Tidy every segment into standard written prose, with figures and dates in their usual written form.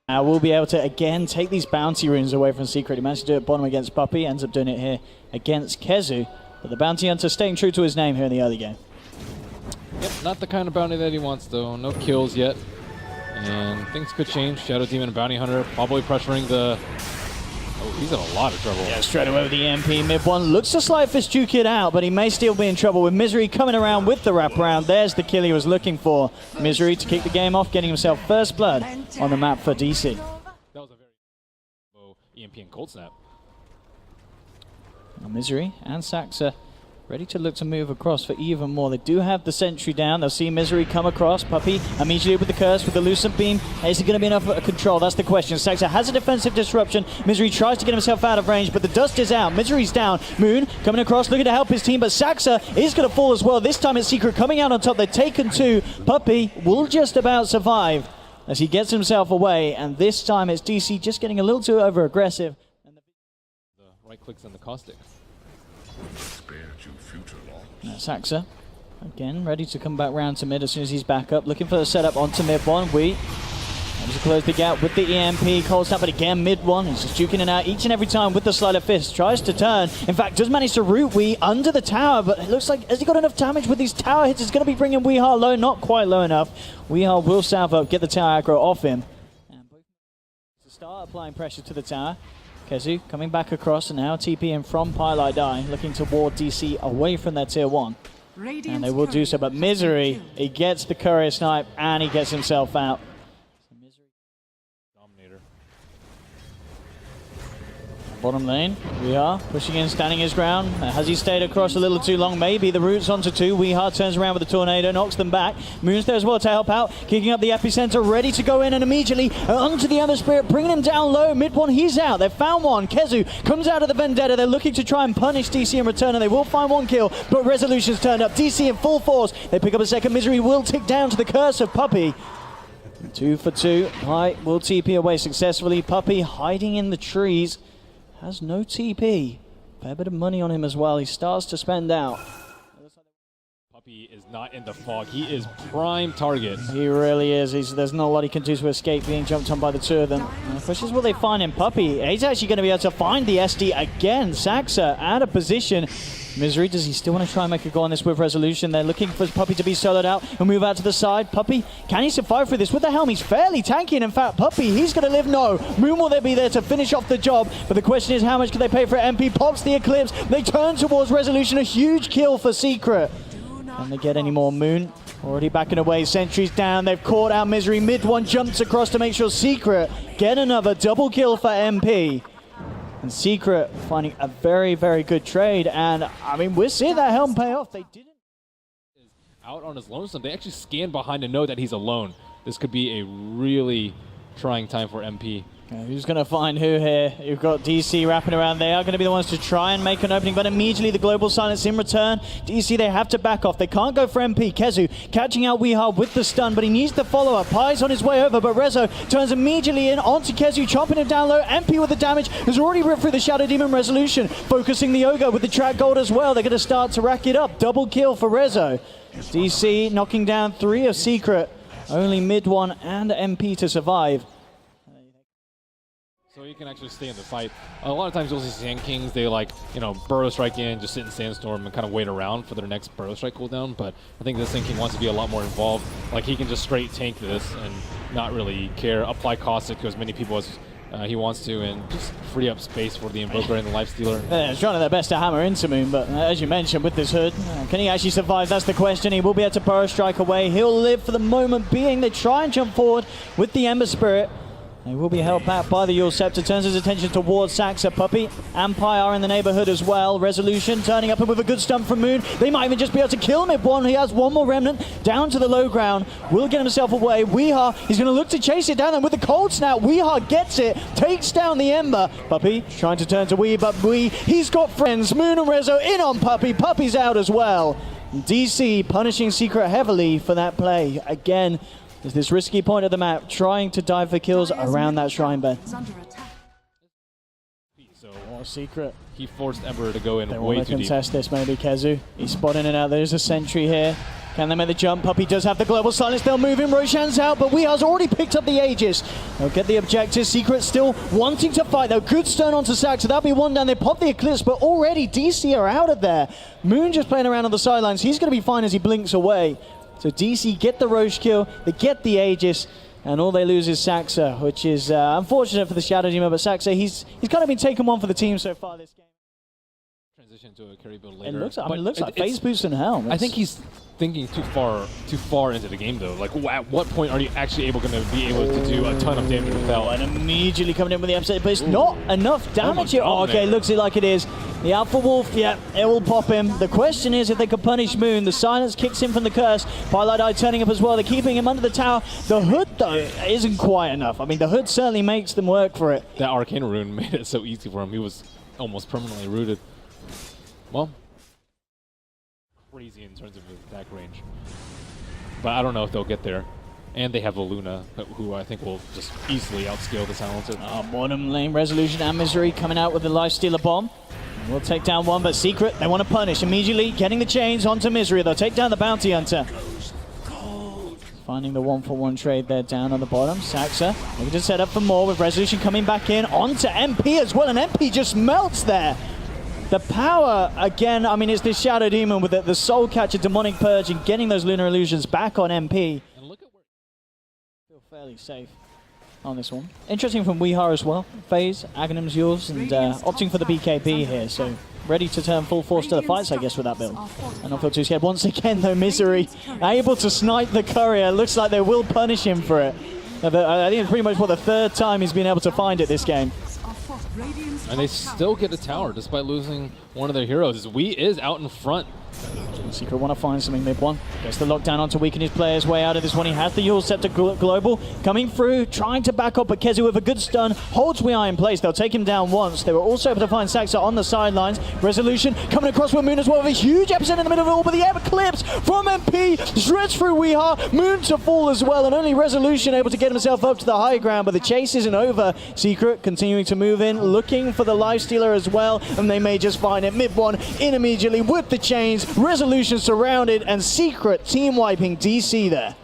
We'll be able to again take these bounty runes away from Secret. He managed to do it bottom against Puppey, ends up doing it here against Kezu. But the bounty hunter staying true to his name here in the early game. Yep, not the kind of bounty that he wants though. No kills yet. And things could change. Shadow Demon and Bounty Hunter probably pressuring the... Oh, he's in a lot of trouble. Yeah, straight away with the EMP. Mid one looks to slide fist duke it out, but he may still be in trouble with Misery coming around with the wraparound. There's the kill he was looking for. Misery to kick the game off, getting himself first blood on the map for DC. That was a very low EMP and Cold Snap. Now Misery and Saxa ready to look to move across for even more. They do have the sentry down. They'll see Misery come across. Puppey immediately with the curse, with the Lucent Beam. Is it going to be enough control? That's the question. Saxa has a defensive disruption. Misery tries to get himself out of range, but the dust is out. Misery's down. Moon coming across, looking to help his team, but Saxa is going to fall as well. This time it's Secret coming out on top. They've taken two. Puppey will just about survive as he gets himself away, and this time it's DC just getting a little too over-aggressive. The right clicks on the Caustic. Saxa, again, ready to come back round to mid as soon as he's back up. Looking for the setup onto mid one. We managed to close the gap with the EMP. Cold Snap, but again, mid one. He's just juking it out each and every time with the Slider Fist. Tries to turn. In fact, does manage to root Wee under the tower, but it looks like, has he got enough damage with these tower hits? It's going to be bringing Weehar low. Not quite low enough. Weehar will salve up, get the tower aggro off him. And to start applying pressure to the tower. Kezu coming back across and now TPing from Pylai Die, looking to ward DC away from their tier 1. And they will do so, but Misery, he gets the courier snipe and he gets himself out. Dominator. Bottom lane, Weehar pushing in, standing his ground. Has he stayed across a little too long? Maybe. The root's onto two. Weehar turns around with the tornado, knocks them back. Moon's there as well to help out. Kicking up the epicenter, ready to go in, and immediately onto the other spirit, bringing him down low. Mid one, he's out. They've found one. Kezu comes out of the Vendetta. They're looking to try and punish DC in return, and they will find one kill, but Resolution's turned up. DC in full force. They pick up a second. Misery will tick down to the curse of Puppey. 2 for 2. Pi will TP away successfully. Puppey hiding in the trees. Has no TP. Fair bit of money on him as well. He starts to spend out. Puppey is not in the fog. He is prime target. He really is. There's not a lot he can do to escape being jumped on by the two of them. And the question is, will they find him? Puppey, he's actually going to be able to find the SD again. Saxa out of position. Misery, does he still want to try and make a go on this with Resolution? They're looking for Puppey to be soloed out and move out to the side. Puppey, can he survive through this? With the helm, he's fairly tanky. And in fact, Puppey, he's going to live. No. Moon will be there to finish off the job. But the question is, how much can they pay for it? MP pops the Eclipse. They turn towards Resolution. A huge kill for Secret. Can they get any more? Moon already backing away. Sentries down. They've caught out Misery. Mid one jumps across to make sure Secret get another double kill for MP. And Secret finding a very, very good trade. And, I mean, we're seeing that helm pay off. They didn't. Out on his lonesome. They actually scan behind to know that he's alone. This could be a really trying time for MP. Who's going to find who here? You've got DC wrapping around. They are going to be the ones to try and make an opening, but immediately the global silence in return. DC, they have to back off. They can't go for MP. Kezu catching out Weehar with the stun, but he needs the follow-up. Pai's on his way over, but Rezo turns immediately in onto Kezu, chopping him down low. MP with the damage has already ripped through the Shadow Demon. Resolution focusing the Ogre with the track gold as well. They're going to start to rack it up. Double kill for Rezo. DC knocking down 3 of Secret. Only mid one and MP to survive. So you can actually stay in the fight. A lot of times you'll see Sand Kings, they burrow strike in, just sit in Sandstorm and kind of wait around for their next burrow strike cooldown, but I think this Sand King wants to be a lot more involved. Like, he can just straight tank this and not really care, apply Caustic to as many people as he wants to, and just free up space for the Invoker and the Lifestealer. They're trying their best to hammer into Moon, but as you mentioned with this hood, can he actually survive? That's the question. He will be able to burrow strike away. He'll live for the moment being. They try and jump forward with the Ember Spirit. He will be held back by the Yule Scepter, turns his attention towards Saxa. Puppey and Pi are in the neighborhood as well. Resolution turning up with a good stump from Moon. They might even just be able to kill him one. He has one more remnant down to the low ground. Will get himself away. Weehar, he's going to look to chase it down, and with the Cold Snap, Weehar gets it, takes down the Ember. Puppey trying to turn to Wee, but Wee, he's got friends. Moon and Rezo in on Puppey. Puppey's out as well. DC punishing Secret heavily for that play. Again, there's this risky point of the map, trying to dive for kills around that shrine bed. So More Secret. he forced Ember to go in They way want to too deep. contest this, maybe Kezu. He's spotting it out. There's a sentry here. Can they make the jump? Puppey does have the global silence. They'll move him. Roshan's out, but Weehar's already picked up the Aegis. They'll get the objective. Secret still wanting to fight, though. Good stun onto Sax, so that'll be one down. They pop the Eclipse, but already DC are out of there. Moon just playing around on the sidelines. He's going to be fine as he blinks away. So DC get the Roche kill. They get the Aegis. And all they lose is Saxa, which is unfortunate for the Shadow Demon. But Saxa, he's kind of been taking one for the team so far this game. Transition to a carry build later. It looks like phase boost in hell. I think he's thinking too far into the game though. Like, at what point are you actually going to be able to do a ton of damage without? And immediately coming in with the upset, but it's not enough damage here. Oh, okay, looks like it is. The Alpha Wolf, yeah, it will pop him. The question is if they can punish Moon. The silence kicks in from the curse. Twilight Eye turning up as well. They're keeping him under the tower. The hood, though, isn't quite enough. I mean, the hood certainly makes them work for it. That Arcane Rune made it so easy for him. He was almost permanently rooted. Well, crazy in terms of his attack range. But I don't know if they'll get there. And they have a Luna, who I think will just easily outscale the Silencer. Bottom lane, Resolution and Misery coming out with the Lifestealer bomb. We'll take down one, but Secret, they want to punish. Immediately getting the chains onto Misery. They'll take down the Bounty Hunter. Finding the 1-for-1 trade there down on the bottom. Saxa looking to set up for more with Resolution coming back in onto MP as well, and MP just melts there. The power, again, I mean, it's this Shadow Demon with the Soul Catcher, Demonic Purge, and getting those Lunar Illusions back on MP. And look at where Feel fairly safe on this one. Interesting from Weehar as well. Phase, Aghanim's yours, and opting for the BKB here, so ready to turn full force to the fights, I guess, with that build. And not feel too scared. Once again, though, Misery able to snipe the Courier. Looks like they will punish him for it. I think it's pretty much the third time he's been able to find it this game. And they still get a tower despite losing one of their heroes. Wee is out in front. Secret want to find something mid one. Gets the lockdown on to weaken his player's way out of this one. He has the Yule Scepter Global coming through, trying to back up, but Kezi with a good stun holds Weeha in place. They'll take him down once. They were also able to find Saxa on the sidelines. Resolution coming across with Moon as well, with a huge episode in the middle of it all, but the Eclipse from MP shreds through Weeha. Moon to fall as well, and only Resolution able to get himself up to the high ground, but the chase isn't over. Secret continuing to move in, looking for the Lifestealer as well, and they may just find it. Mid one in immediately with the chains. Resolution surrounded, and Secret team wiping DC there.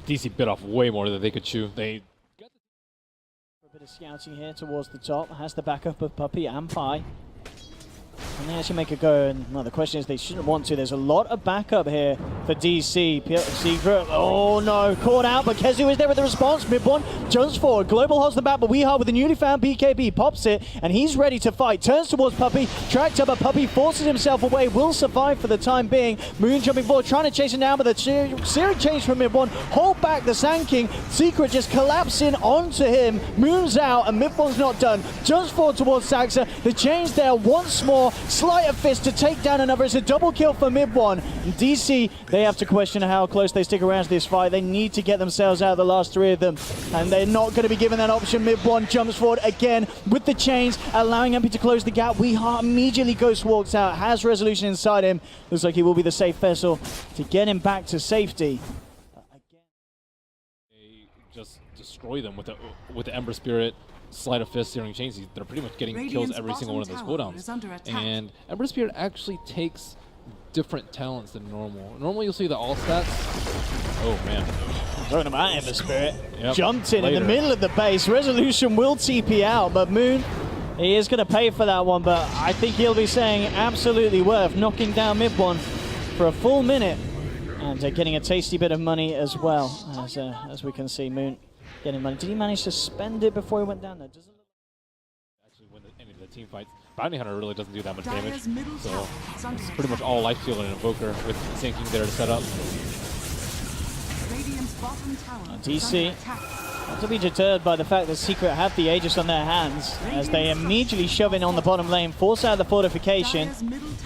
DC bit off way more than they could chew. They got a bit of scouting here towards the top. Has the backup of Puppey and Pi. And they actually make a go, and well, the question is they shouldn't want to. There's a lot of backup here for DC. Secret, oh no, caught out, but Kezu is there with the response. Mid one jumps forward, Global holds the back, but Weeha with the newly found BKB pops it, and he's ready to fight. Turns towards Puppey, tracked up, but Puppey forces himself away, will survive for the time being. Moon jumping forward, trying to chase him down, but the Searing change from mid one, hold back the Sand King. Secret just collapsing onto him, Moon's out, and mid one's not done. Jumps forward towards Saxa, the change there once more. Sleight of fist to take down another. It's a double kill for mid one. And DC, they have to question how close they stick around to this fight. They need to get themselves out of the last three of them, and they're not going to be given that option. Mid one jumps forward again with the chains, allowing MP to close the gap. Weeha immediately Ghost walks out, has Resolution inside him. Looks like he will be the safe vessel to get him back to safety. They just destroy them with the Ember Spirit. Sleight of fist, Searing chains. They're pretty much getting kills every single one of those cooldowns. And Ember Spirit actually takes different talents than normal. Normally you'll see the all stats. Oh man. Throwing him out, Ember Spirit. Yep. Jumped in the middle of the base. Resolution will TP out, but Moon, he is going to pay for that one, but I think he'll be saying absolutely worth knocking down mid one for a full minute and getting a tasty bit of money as well, as we can see Moon getting money. Did he manage to spend it before he went down there? Actually, when any of the team fights, Bounty Hunter really doesn't do that much damage. So it's pretty much all life steal and Invoker with sinking there to set up. DC not to be deterred by the fact that Secret have the Aegis on their hands as they immediately shove in on the bottom lane, force out the fortification,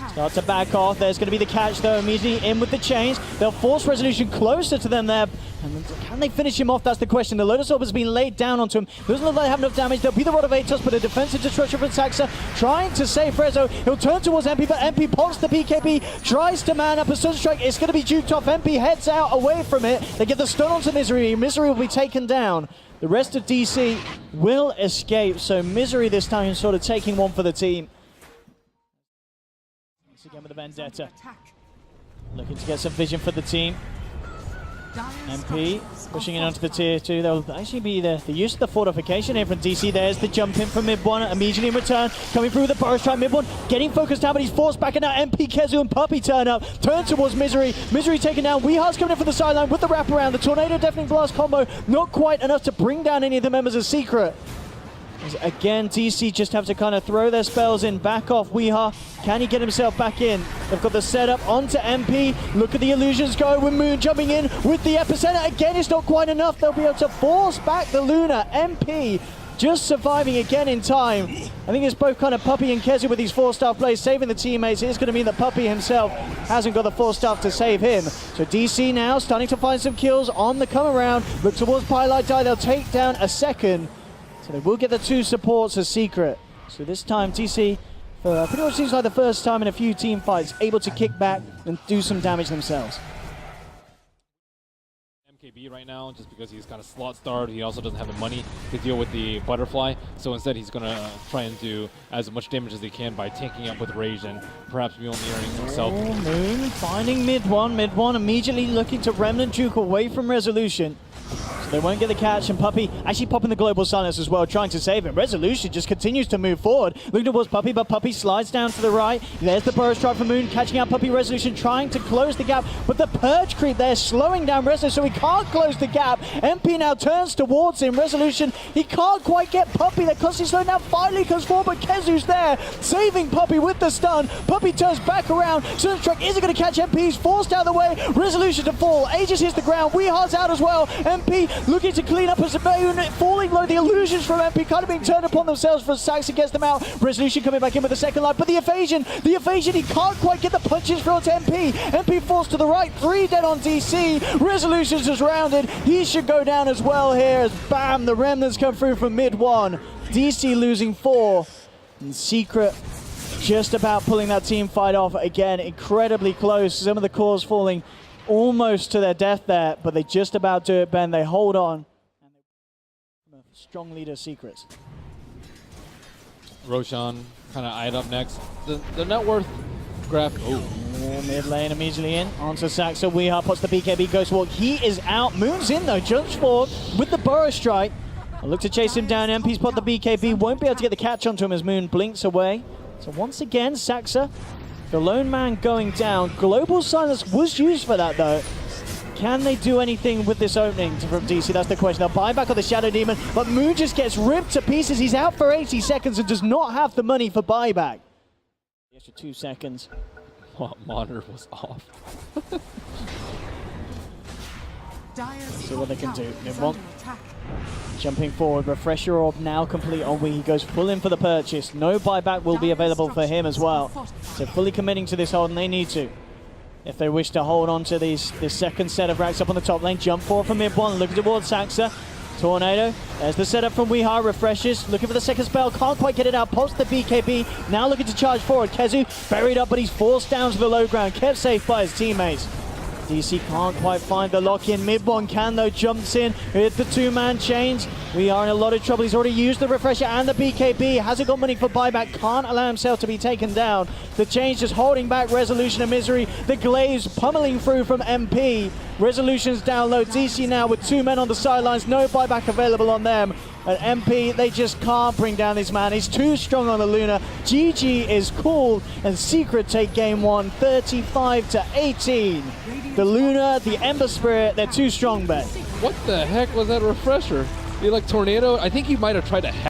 start to back off. There's going to be the catch though, immediately in with the chains. They'll force Resolution closer to them there. And can they finish him off? That's the question. The Lotus Orb has been laid down onto him. Doesn't look like they have enough damage. There'll be the Rod of Atos, but a defensive destruction from Saxa trying to save Frezzo. He'll turn towards MP, but MP pops the BKB, tries to man up a Sun Strike. It's going to be duped off. MP heads out away from it. They get the stun onto Misery. Misery will be taken down. The rest of DC will escape. So Misery this time is sort of taking one for the team. Once again with the Vendetta. looking to get some vision for the team. MP pushing in onto the tier 2. There'll actually be the use of the fortification here from DC. There's the jump in from mid one, immediately in return, coming through the burst strike. Mid one getting focused down, but he's forced back, and now MP, Kezu, and Puppey turn up. Turn towards Misery. Misery taken down. Weehar's coming in from the sideline with the wraparound. The Tornado Deafening Blast combo, not quite enough to bring down any of the members of Secret. As again, DC just have to kind of throw their spells in, back off Weehar. Can he get himself back in? They've got the setup onto MP. Look at the illusions go with Moon jumping in with the epicenter. Again, it's not quite enough. They'll be able to force back the Luna. MP just surviving again in time. I think it's both kind of Puppey and Kezu with these 4-star plays saving the teammates. It's going to mean that Puppey himself hasn't got the 4-star to save him. So DC now starting to find some kills on the come around. Look towards Pylite Die. They'll take down a second. So they will get the 2 supports as Secret. So this time DC, for pretty much seems like the first time in a few team fights, able to kick back and do some damage themselves. MKB right now, just because he's kind of slot starved, he also doesn't have the money to deal with the butterfly. So instead he's going to try and do as much damage as he can by tanking up with Rage and perhaps Mjolniring himself. Oh, Moon finding mid one immediately looking to Remnant Juke away from Resolution. So they won't get the catch, and Puppey actually popping the global silence as well, trying to save him. Resolution just continues to move forward. Looking towards Puppey, but Puppey slides down to the right. There's the burst strike from Moon, catching out Puppey. Resolution trying to close the gap, but the Purge creep there slowing down Resolution, so he can't close the gap. MP now turns towards him. Resolution, he can't quite get Puppey. They're constantly slowing down. Finally comes forward, but Kezu's there, saving Puppey with the stun. Puppey turns back around. Sunstruck isn't going to catch MP. He's forced out of the way. Resolution to fall. Aegis hits the ground. Weehar's out as well. MP looking to clean up as a Moon, falling low. The illusions from MP kind of being turned upon themselves for Saxa gets them out. Resolution coming back in with the second life, but the evasion, he can't quite get the punches through onto MP. MP forced to the right, 3 dead on DC. Resolution's just rounded. He should go down as well here as bam, the remnants come through from mid one. DC losing 4, and Secret just about pulling that team fight off again. Incredibly close. Some of the cores falling almost to their death there, but they just about do it, Ben. They hold on. And strong leader Secrets. Roshan kind of eyed up next. The net worth graph. Oh, mid lane immediately in. Onto Saxa. Weehar puts the BKB Ghost Walk. He is out. Moon's in though. Jumps forward with the Burrow Strike. I'll look to chase him down. MP's put the BKB. Won't be able to get the catch onto him as Moon blinks away. So once again, Saxa, the lone man going down. Global Silence was used for that though. Can they do anything with this opening from DC? That's the question. They'll buy back on the Shadow Demon, but Moon just gets ripped to pieces. He's out for 80 seconds and does not have the money for buyback. The extra 2 seconds. Monitor was off. See what they can do. Jumping forward, Refresher Orb now complete on Wii. He goes full in for the purchase. No buyback will be available for him as well. So fully committing to this hold, and they need to, if they wish to hold on to this second set of racks up on the top lane. Jump forward from mid one, looking towards Saxa. Tornado, there's the setup from Weehar, refreshes, looking for the second spell, can't quite get it out, pops the BKB, now looking to charge forward. Kezu buried up, but he's forced down to the low ground, kept safe by his teammates. DC can't quite find the lock-in. Mid one can though, jumps in, hit the 2-man chains. We are in a lot of trouble. He's already used the refresher and the BKB, hasn't got money for buyback, can't allow himself to be taken down. The change just holding back Resolution and Misery. The Glaives pummeling through from MP. Resolution's down low. DC now with 2 men on the sidelines, no buyback available on them. And MP, they just can't bring down this man. He's too strong on the Luna. GG is called, and Secret take game 1, 35-18. The Luna, the Ember Spirit, they're too strong, Ben. What the heck was that refresher? He like Tornado? I think he might have tried to hack